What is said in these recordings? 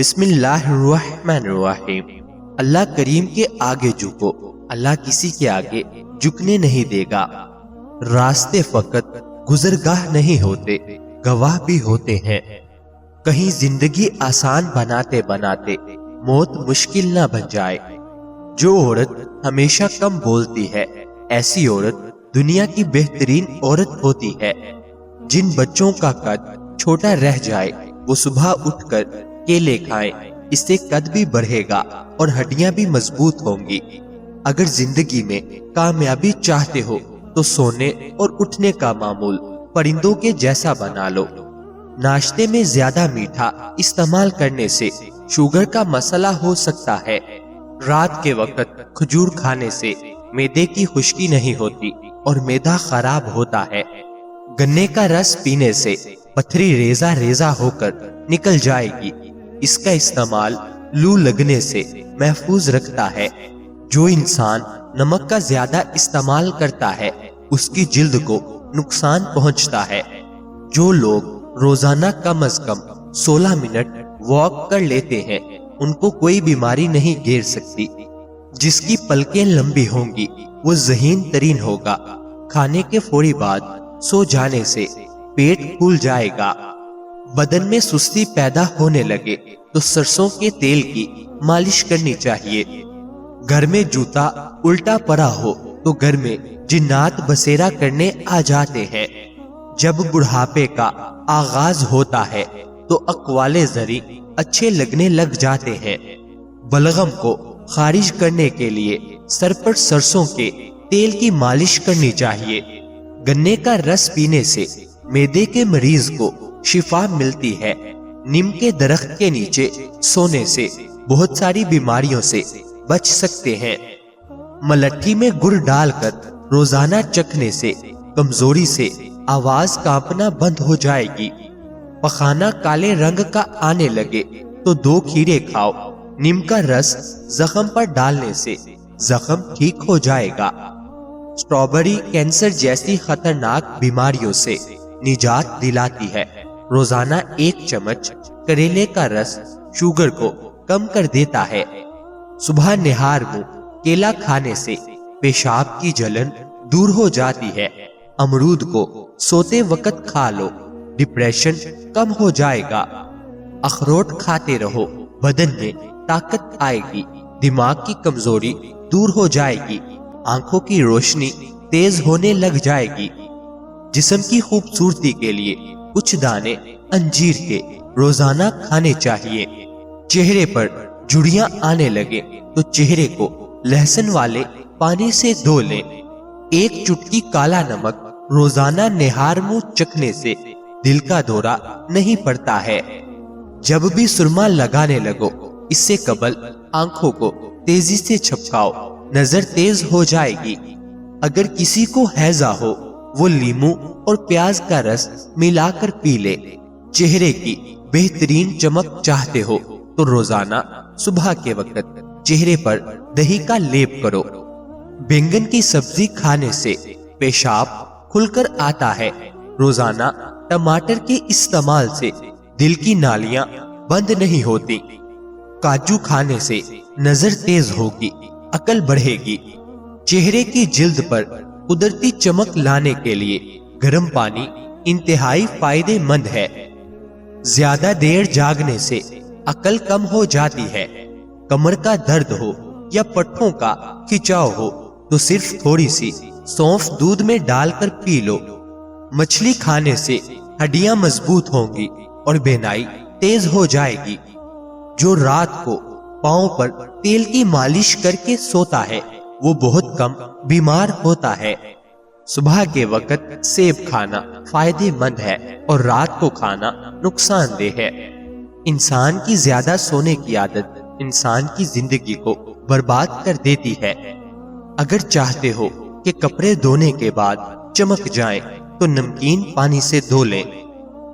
بسم اللہ الرحمن الرحیم۔ اللہ کریم کے آگے جھکو، اللہ کسی کے آگے جھکنے نہیں دے گا۔ راستے فقط گزرگاہ نہیں ہوتے، گواہ بھی ہوتے ہیں۔ کہیں زندگی آسان بناتے بناتے موت مشکل نہ بن جائے۔ جو عورت ہمیشہ کم بولتی ہے، ایسی عورت دنیا کی بہترین عورت ہوتی ہے۔ جن بچوں کا قد چھوٹا رہ جائے وہ صبح اٹھ کر کیلے کھائیں، اس سے قد بھی بڑھے گا اور ہڈیاں بھی مضبوط ہوں گی۔ اگر زندگی میں کامیابی چاہتے ہو تو سونے اور اٹھنے کا معمول پرندوں کے جیسا بنا لو۔ ناشتے میں زیادہ میٹھا استعمال کرنے سے شوگر کا مسئلہ ہو سکتا ہے۔ رات کے وقت کھجور کھانے سے معدے کی خشکی نہیں ہوتی اور معدہ خراب ہوتا ہے۔ گنے کا رس پینے سے پتھری ریزہ ریزہ ہو کر نکل جائے گی۔ اس کا استعمال لو لگنے سے محفوظ رکھتا ہے۔ جو انسان نمک کا زیادہ استعمال کرتا ہے اس کی جلد کو نقصان پہنچتا ہے۔ جو لوگ روزانہ کم از کم 16 منٹ واک کر لیتے ہیں ان کو کوئی بیماری نہیں گھیر سکتی۔ جس کی پلکیں لمبی ہوں گی وہ ذہین ترین ہوگا۔ کھانے کے فوری بعد سو جانے سے پیٹ پھول جائے گا۔ بدن میں سستی پیدا ہونے لگے تو سرسوں کے تیل کی مالش کرنی چاہیے۔ گھر میں جوتا الٹا پڑا ہو تو گھر میں جنات بسیرا کرنے آ جاتے ہیں۔ جب بڑھاپے کا آغاز ہوتا ہے تو اقوال زری اچھے لگنے لگ جاتے ہیں۔ بلغم کو خارج کرنے کے لیے سر پر سرسوں کے تیل کی مالش کرنی چاہیے۔ گنے کا رس پینے سے معدے کے مریض کو شفا ملتی ہے۔ نیم کے درخت کے نیچے سونے سے بہت ساری بیماریوں سے بچ سکتے ہیں۔ ملٹھی میں گڑ ڈال کر روزانہ چکھنے سے کمزوری سے آواز کانپنا بند ہو جائے گی۔ پخانہ کالے رنگ کا آنے لگے تو 2 کھیرے کھاؤ۔ نیم کا رس زخم پر ڈالنے سے زخم ٹھیک ہو جائے گا۔ اسٹرابری کینسر جیسی خطرناک بیماریوں سے نجات دلاتی ہے۔ روزانہ 1 چمچ کریلے کا رس شوگر کو کم کر دیتا ہے۔ صبح نہار منہ کیلا کھانے سے پیشاب کی جلن دور ہو جاتی ہے۔ امرود کو سوتے وقت کھا لو، ڈپریشن کم ہو جائے گا۔ اخروٹ کھاتے رہو، بدن میں طاقت آئے گی، دماغ کی کمزوری دور ہو جائے گی، آنکھوں کی روشنی تیز ہونے لگ جائے گی۔ جسم کی خوبصورتی کے لیے کچھ دانے انجیر کے روزانہ کھانے چاہیے۔ چہرے پر جھڑیاں آنے لگے تو چہرے کو لہسن والے پانی سے دھو لیں۔ 1 چٹکی کالا نمک روزانہ نہار منہ چکھنے سے دل کا دورہ نہیں پڑتا ہے۔ جب بھی سرما لگانے لگو اس سے قبل آنکھوں کو تیزی سے چھپکاؤ، نظر تیز ہو جائے گی۔ اگر کسی کو ہیضہ ہو وہ لیموں اور پیاز کا رس ملا کر پی لے۔ چہرے کی بہترین چمک چاہتے ہو تو روزانہ صبح کے وقت چہرے پر دہی کا لیپ کرو۔ بینگن کی سبزی کھانے سے پیشاب کھل کر آتا ہے۔ روزانہ ٹماٹر کے استعمال سے دل کی نالیاں بند نہیں ہوتی۔ کاجو کھانے سے نظر تیز ہوگی، عقل بڑھے گی۔ چہرے کی جلد پر قدرتی چمک لانے کے لیے گرم پانی انتہائی فائدے مند ہے۔ زیادہ دیر جاگنے سے عقل کم ہو جاتی ہے۔ کمر کا درد ہو یا پٹھوں کا کھچاؤ ہو تو صرف تھوڑی سی سونف دودھ میں ڈال کر پی لو۔ مچھلی کھانے سے ہڈیاں مضبوط ہوں گی اور بینائی تیز ہو جائے گی۔ جو رات کو پاؤں پر تیل کی مالش کر کے سوتا ہے وہ بہت کم بیمار ہوتا ہے۔ صبح کے وقت سیب کھانا فائدے مند ہے اور رات کو کھانا نقصان دہ ہے۔ انسان کی زیادہ سونے کی عادت انسان کی زندگی کو برباد کر دیتی ہے۔ اگر چاہتے ہو کہ کپڑے دھونے کے بعد چمک جائیں تو نمکین پانی سے دھو لیں۔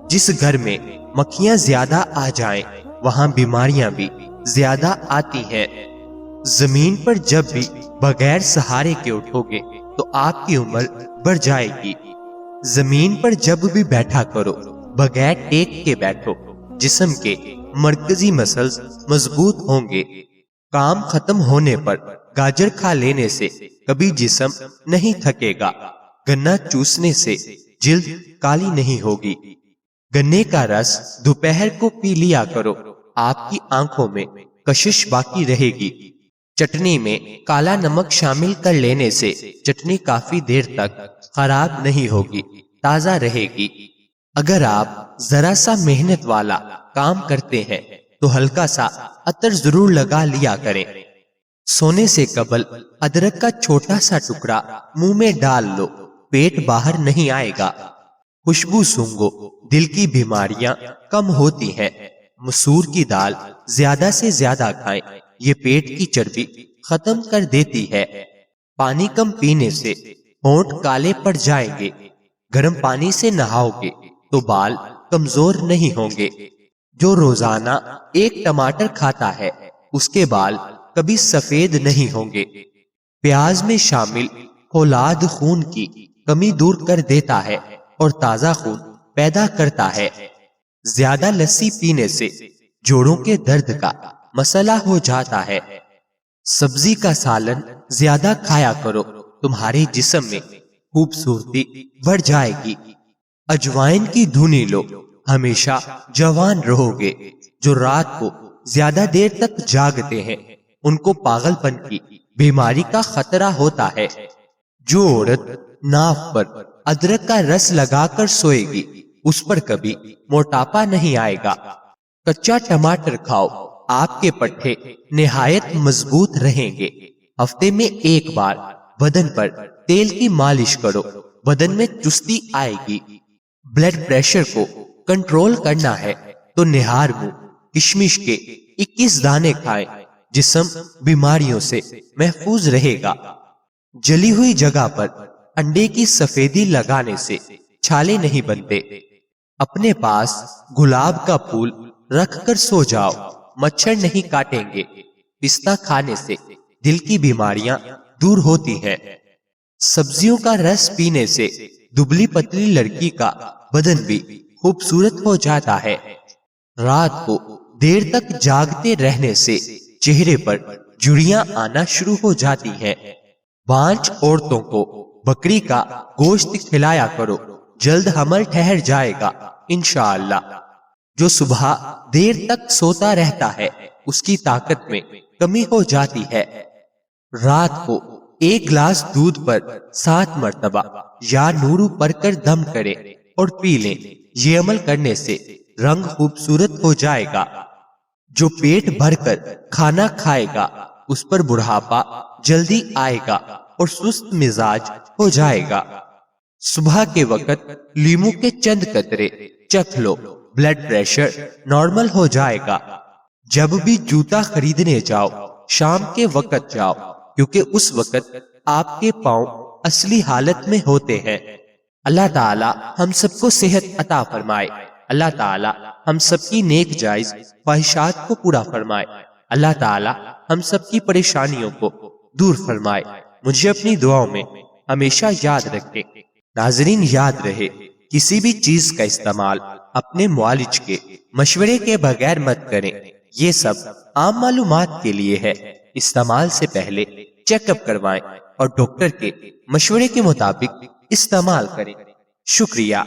جس گھر میں مکھیاں زیادہ آ جائیں وہاں بیماریاں بھی زیادہ آتی ہیں۔ زمین پر جب بھی بغیر سہارے کے اٹھو گے تو آپ کی عمر بڑھ جائے گی۔ زمین پر جب بھی بیٹھا کرو بغیر ٹیک کے بیٹھو، جسم کے مرکزی مسلز مضبوط ہوں گے۔ کام ختم ہونے پر گاجر کھا لینے سے کبھی جسم نہیں تھکے گا۔ گنا چوسنے سے جلد کالی نہیں ہوگی۔ گنے کا رس دوپہر کو پی لیا کرو، آپ کی آنکھوں میں کشش باقی رہے گی۔ چٹنی میں کالا نمک شامل کر لینے سے چٹنی کافی دیر تک خراب نہیں ہوگی، تازہ رہے گی۔ اگر آپ ذرا سا محنت والا کام کرتے ہیں تو ہلکا سا عطر ضرور لگا لیا کریں۔ سونے سے قبل ادرک کا چھوٹا سا ٹکڑا منہ میں ڈال لو، پیٹ باہر نہیں آئے گا۔ خوشبو سونگھو، دل کی بیماریاں کم ہوتی ہیں۔ مسور کی دال زیادہ سے زیادہ کھائیں، یہ پیٹ کی چربی ختم کر دیتی ہے۔ پانی کم پینے سے ہونٹ کالے پڑ جائیں گے۔ گرم پانی سے نہاؤ گے تو بال کمزور نہیں ہوں گے۔ جو روزانہ ایک ٹماٹر کھاتا ہے اس کے بال کبھی سفید نہیں ہوں گے۔ پیاز میں شامل فولاد خون کی کمی دور کر دیتا ہے اور تازہ خون پیدا کرتا ہے۔ زیادہ لسی پینے سے جوڑوں کے درد کا مسئلہ ہو جاتا ہے۔ سبزی کا سالن زیادہ کھایا کرو، تمہارے جسم میں خوبصورتی بڑھ جائے گی۔ اجوائن کی دھنی لو، ہمیشہ جوان رہو گے۔ جو رات کو زیادہ دیر تک جاگتے ہیں ان کو پاگل پن کی بیماری کا خطرہ ہوتا ہے۔ جو عورت ناف پر ادرک کا رس لگا کر سوئے گی اس پر کبھی موٹاپا نہیں آئے گا۔ کچا ٹماٹر کھاؤ، آپ کے پٹھے نہایت مضبوط رہیں گے۔ ہفتے میں ایک بار بدن پر تیل کی مالش کرو، بدن میں چستی آئے گی۔ بلڈ پریشر کو کنٹرول کرنا ہے تو نہار منہ کشمش کے 21 دانے کھائیں، جسم بیماریوں سے محفوظ رہے گا۔ جلی ہوئی جگہ پر انڈے کی سفیدی لگانے سے چھالے نہیں بنتے۔ اپنے پاس گلاب کا پھول رکھ کر سو جاؤ، مچھر نہیں کاٹیں گے۔ پستہ کھانے سے دل کی بیماریاں دور ہوتی ہیں۔ سبزیوں کا رس پینے سے دبلی پتلی لڑکی کا بدن بھی خوبصورت ہو جاتا ہے۔ رات کو دیر تک جاگتے رہنے سے چہرے پر جھریاں آنا شروع ہو جاتی ہیں۔ بانج عورتوں کو بکری کا گوشت کھلایا کرو، جلد حمل ٹھہر جائے گا انشاءاللہ۔ جو صبح دیر تک سوتا رہتا ہے اس کی طاقت میں کمی ہو جاتی ہے۔ رات کو ایک گلاس دودھ پر 7 مرتبہ یا نورو پڑھ کر دم کرے اور پی لیں، یہ عمل کرنے سے رنگ خوبصورت ہو جائے گا۔ جو پیٹ بھر کر کھانا کھائے گا اس پر بڑھاپا جلدی آئے گا اور سست مزاج ہو جائے گا۔ صبح کے وقت لیمو کے چند قطرے چکھ لو، بلڈ پریشر نارمل ہو جائے گا۔ جب بھی جوتا خریدنے جاؤ شام کے وقت جاؤ، کیونکہ اس وقت آپ کے پاؤں اصلی حالت میں ہوتے ہیں۔ اللہ تعالی ہم سب کو صحت عطا فرمائے۔ اللہ تعالی ہم سب کی نیک جائز خواہشات کو پورا فرمائے۔ اللہ تعالی ہم سب کی پریشانیوں کو دور فرمائے۔ مجھے اپنی دعاؤں میں ہمیشہ یاد رکھیں۔ ناظرین یاد رہے، کسی بھی چیز کا استعمال اپنے معالج کے مشورے کے بغیر مت کریں۔ یہ سب عام معلومات کے لیے ہے۔ استعمال سے پہلے چیک اپ کروائیں اور ڈاکٹر کے مشورے کے مطابق استعمال کریں۔ شکریہ۔